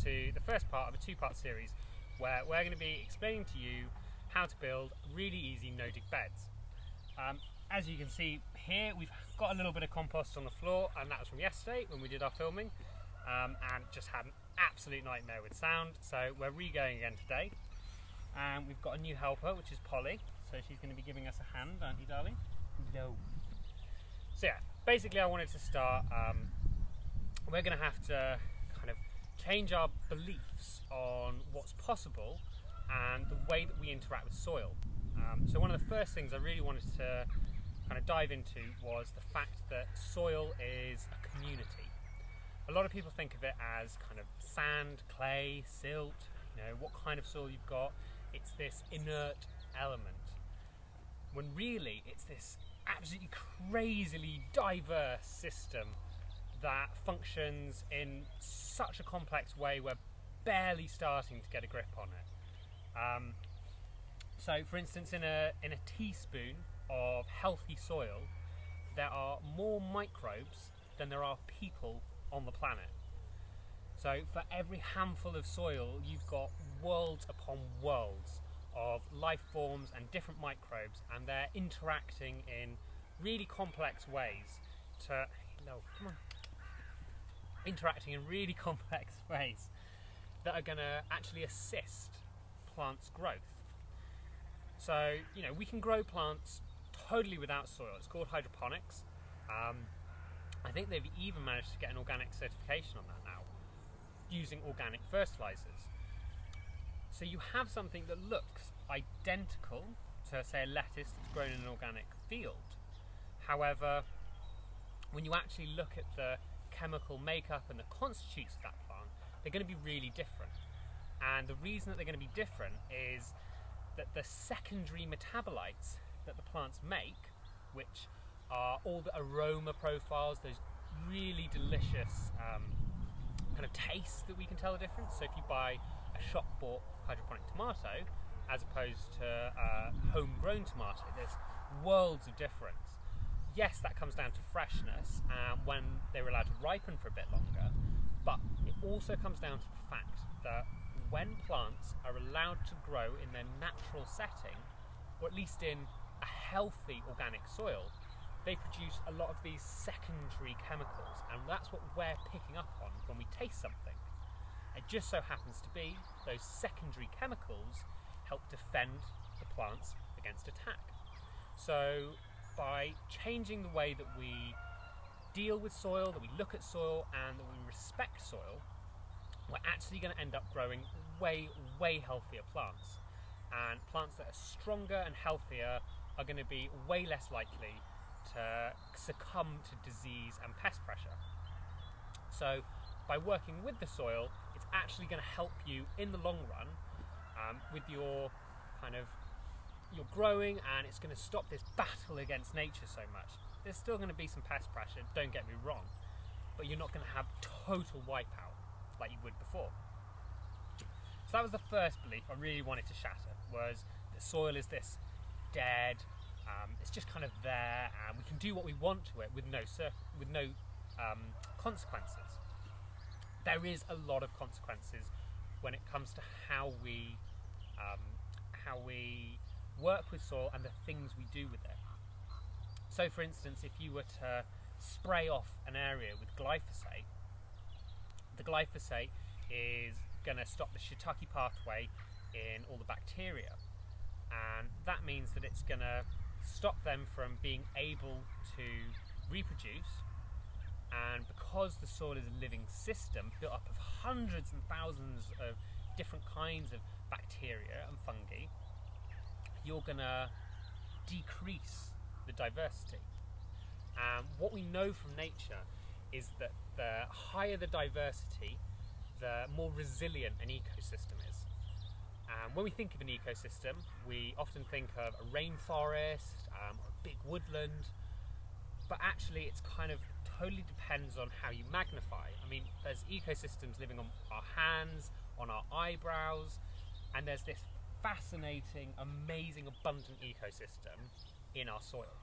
to the first part of a two-part series where we're going to be explaining to you how to build really easy no-dig beds. As you can see here, we've got a little bit of compost on the floor, and that was from yesterday when we did our filming, and just had an absolute nightmare with sound, so we're re-going again today. And we've got a new helper, which is Polly, so she's going to be giving us a hand, aren't you, darling? Hello. So yeah, basically I wanted to start, we're going to have to kind of change our beliefs on what's possible and the way that we interact with soil. So one of the first things I really wanted to kind of dive into was the fact that soil is a community. A lot of people think of it as kind of sand, clay, silt, you know, what kind of soil you've got. It's this inert element, when really it's this absolutely crazily diverse system that functions in such a complex way we're barely starting to get a grip on it. So for instance, in a teaspoon of healthy soil, there are more microbes than there are people on the planet. So for every handful of soil, you've got worlds upon worlds of life forms and different microbes, and they're interacting in really complex ways interacting in really complex ways that are going to actually assist plants' growth. So, you know, we can grow plants totally without soil. It's called hydroponics. I think they've even managed to get an organic certification on that now, using organic fertilizers. So you have something that looks identical to, say, a lettuce that's grown in an organic field. However, when you actually look at the chemical makeup and the constituents of that plant, they're going to be really different. And the reason that they're going to be different is that the secondary metabolites that the plants make, which are all the aroma profiles, those really delicious kind of tastes that we can tell the difference. So if you buy a shop-bought hydroponic tomato as opposed to a homegrown tomato, there's worlds of difference. Yes, that comes down to freshness when they're allowed to ripen for a bit longer, but it also comes down to the fact that when plants are allowed to grow in their natural setting, or at least in a healthy organic soil, they produce a lot of these secondary chemicals, and that's what we're picking up on when we taste something. It just so happens to be those secondary chemicals help defend the plants against attack. So by changing the way that we deal with soil, that we look at soil, and that we respect soil, we're actually going to end up growing way healthier plants. And plants that are stronger and healthier are going to be way less likely to succumb to disease and pest pressure. So by working with the soil, it's actually going to help you in the long run with your your growing, and it's going to stop this battle against nature so much. There's still going to be some pest pressure, don't get me wrong, but you're not going to have total wipeout like you would before. So that was the first belief I really wanted to shatter, was that soil is this dead, it's just kind of there, and we can do what we want to it with no consequences. There is a lot of consequences when it comes to how we work with soil and the things we do with it. So for instance, if you were to spray off an area with glyphosate, the glyphosate is going to stop the shiitake pathway in all the bacteria, and that means that it's going to stop them from being able to reproduce. And because the soil is a living system built up of hundreds and thousands of different kinds of bacteria and fungi, you're going to decrease the diversity. What we know from nature is that the higher the diversity, the more resilient an ecosystem is. When we think of an ecosystem, we often think of a rainforest or a big woodland, but actually it's kind of totally depends on how you magnify. I mean, there's ecosystems living on our hands, on our eyebrows, and there's this fascinating, amazing, abundant ecosystem in our soil.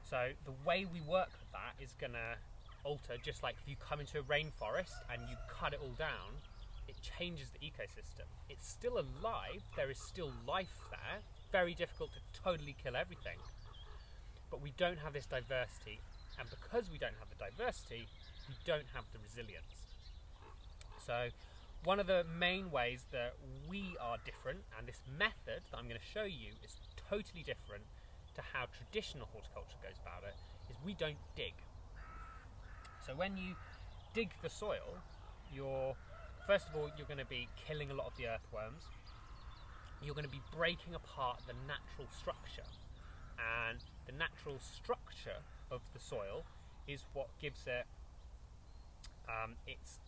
So the way we work with that is going to alter, just like if you come into a rainforest and you cut it all down, it changes the ecosystem. It's still alive, there is still life there, very difficult to totally kill everything, but we don't have this diversity, and because we don't have the diversity, we don't have the resilience. So one of the main ways that we are different, and this method that I'm going to show you is totally different to how traditional horticulture goes about it, is we don't dig. So when you dig the soil, first of all, you're going to be killing a lot of the earthworms. You're going to be breaking apart the natural structure. And the natural structure of the soil is what gives it its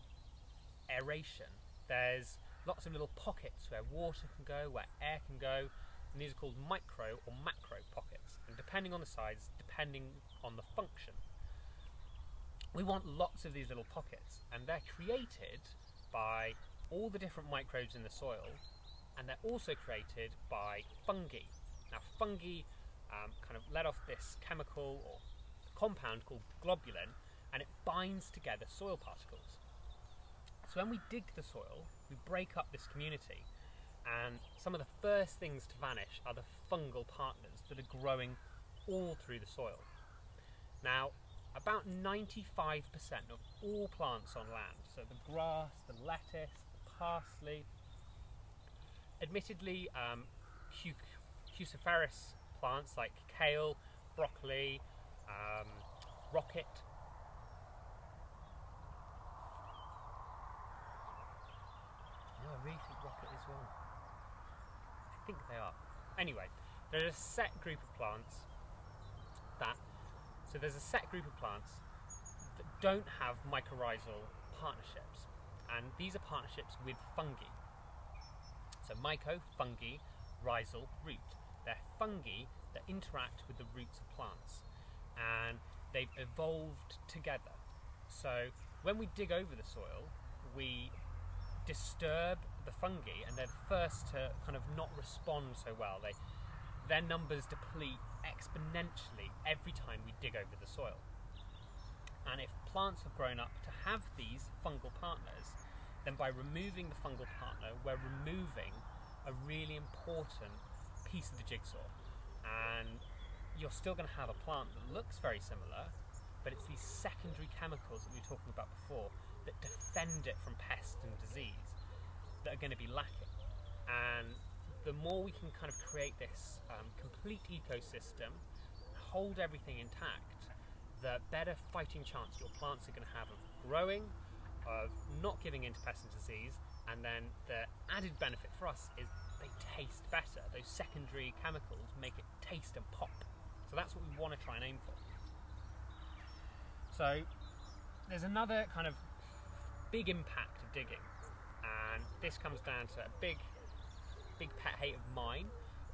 aeration. There's lots of little pockets where water can go, where air can go, and these are called micro or macro pockets. And depending on the size, depending on the function, we want lots of these little pockets, and they're created by all the different microbes in the soil, and they're also created by fungi. Now fungi kind of let off this chemical or compound called globulin, and it binds together soil particles. So when we dig the soil, we break up this community, and some of the first things to vanish are the fungal partners that are growing all through the soil. Now, about 95% of all plants on land, so the grass, the lettuce, the parsley, admittedly cruciferous plants like kale, broccoli, rocket, I really think rocket is one. I think they are. Anyway, there's a set group of plants that don't have mycorrhizal partnerships, and these are partnerships with fungi. So myco, fungi, rhizal, root. They're fungi that interact with the roots of plants, and they've evolved together. So when we dig over the soil, we disturb the fungi, and they're the first to kind of not respond so well. Their numbers deplete exponentially every time we dig over the soil. And if plants have grown up to have these fungal partners, then by removing the fungal partner, we're removing a really important piece of the jigsaw. And you're still going to have a plant that looks very similar, but it's these secondary chemicals that we were talking about before that defend it from pest and disease that are going to be lacking. And the more we can kind of create this complete ecosystem, hold everything intact, the better fighting chance your plants are going to have of growing, of not giving into pest and disease, and then the added benefit for us is they taste better. Those secondary chemicals make it taste and pop. So that's what we want to try and aim for. So there's another kind of big impact of digging, and this comes down to a big pet hate of mine.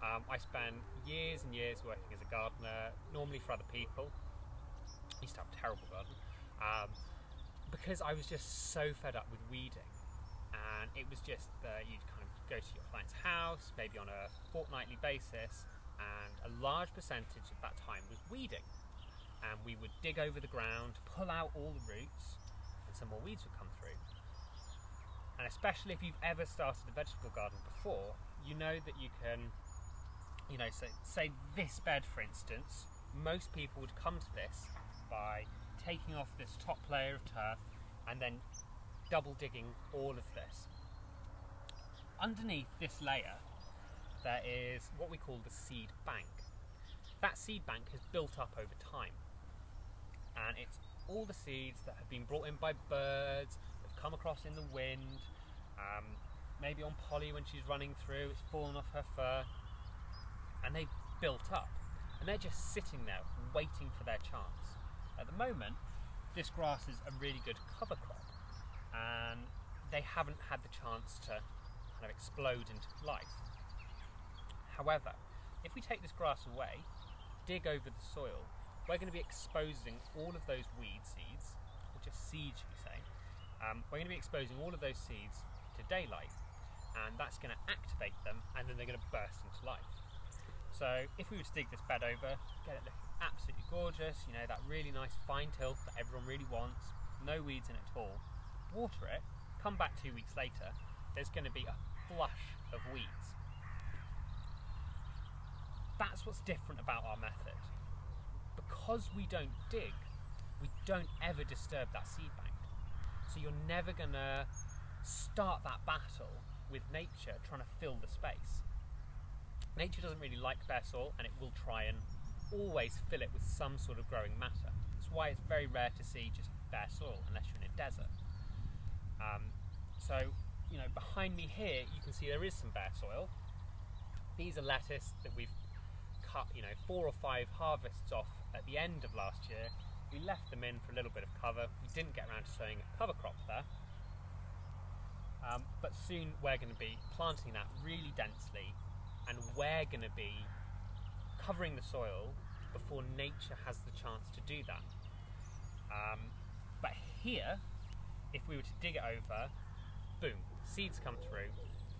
I spent years and years working as a gardener, normally for other people. I used to have a terrible garden, because I was just so fed up with weeding. And it was just that you'd kind of go to your client's house, maybe on a fortnightly basis, and a large percentage of that time was weeding. And we would dig over the ground, pull out all the roots, and some more weeds would come through. And especially if you've ever started a vegetable garden before, you know that you can, say this bed for instance, most people would come to this by taking off this top layer of turf and then double digging all of this. Underneath this layer there is what we call the seed bank. That seed bank has built up over time, and it's all the seeds that have been brought in by birds, that have come across in the wind, maybe on Polly when she's running through, it's fallen off her fur, and they've built up, and they're just sitting there waiting for their chance. At the moment, this grass is a really good cover crop, and they haven't had the chance to kind of explode into life. However, if we take this grass away, dig over the soil, we're going to be exposing all of those weed seeds, or just seeds should we say, we're going to be exposing all of those seeds to daylight, and that's going to activate them, and then they're going to burst into life. So if we were to dig this bed over, get it looking absolutely gorgeous, you know, that really nice fine till that everyone really wants, no weeds in it at all. Water it, come back 2 weeks later, there's going to be a flush of weeds. That's what's different about our method. Because we don't dig, we don't ever disturb that seed bank. So you're never going to start that battle with nature trying to fill the space. Nature doesn't really like bare soil, and it will try and always fill it with some sort of growing matter. That's why it's very rare to see just bare soil unless you're in a desert. So, you know, behind me here you can see there is some bare soil. These are lettuce that we've cut, you know, 4 or 5 harvests off at the end of last year. We left them in for a little bit of cover. We didn't get around to sowing a cover crop there. But soon we're going to be planting that really densely, and we're going to be covering the soil before nature has the chance to do that. But here, if we were to dig it over, boom, seeds come through,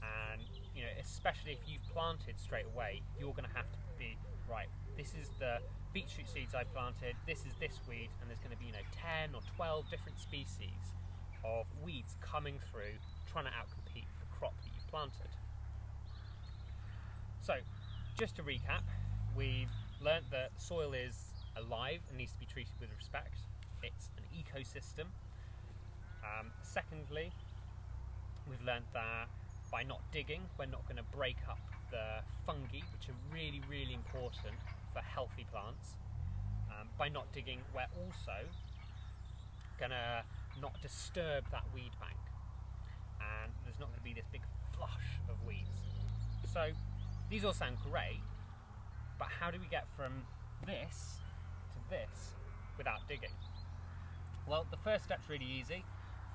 and you know, especially if you've planted straight away, you're going to have to be right. This is the beetroot seeds I planted. This is this weed, and there's going to be, you know, 10 or 12 different species of weeds coming through, trying to outcompete the crop that you've planted. So, just to recap, we've learnt that soil is alive and needs to be treated with respect. It's an ecosystem. Secondly, we've learnt that by not digging, we're not going to break up the fungi, which are really, really important for healthy plants. By not digging, we're also going to not disturb that weed bank, and there's not going to be this big flush of weeds. So these all sound great, but how do we get from this to this without digging? Well, the first step's really easy.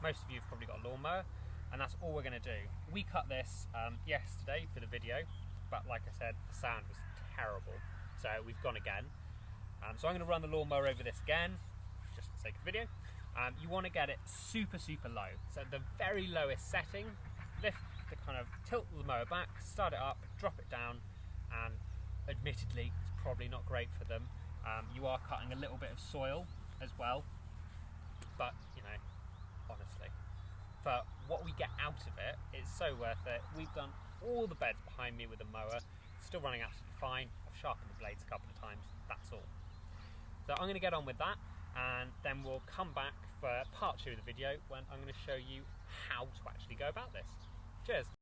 Most of you have probably got a lawnmower, and that's all we're going to do. We cut this yesterday for the video, but like I said, the sound was terrible, so we've gone again. So I'm going to run the lawnmower over this again, just for the sake of the video. You want to get it super, super low. So the very lowest setting, tilt the mower back, start it up, drop it down, and admittedly, it's probably not great for them. You are cutting a little bit of soil as well, but you know, honestly, for what we get out of it, it's so worth it. We've done all the beds behind me with the mower, still running absolutely fine. I've sharpened the blades a couple of times, that's all. So I'm going to get on with that, and then we'll come back for part 2 of the video when I'm going to show you how to actually go about this. Cheers!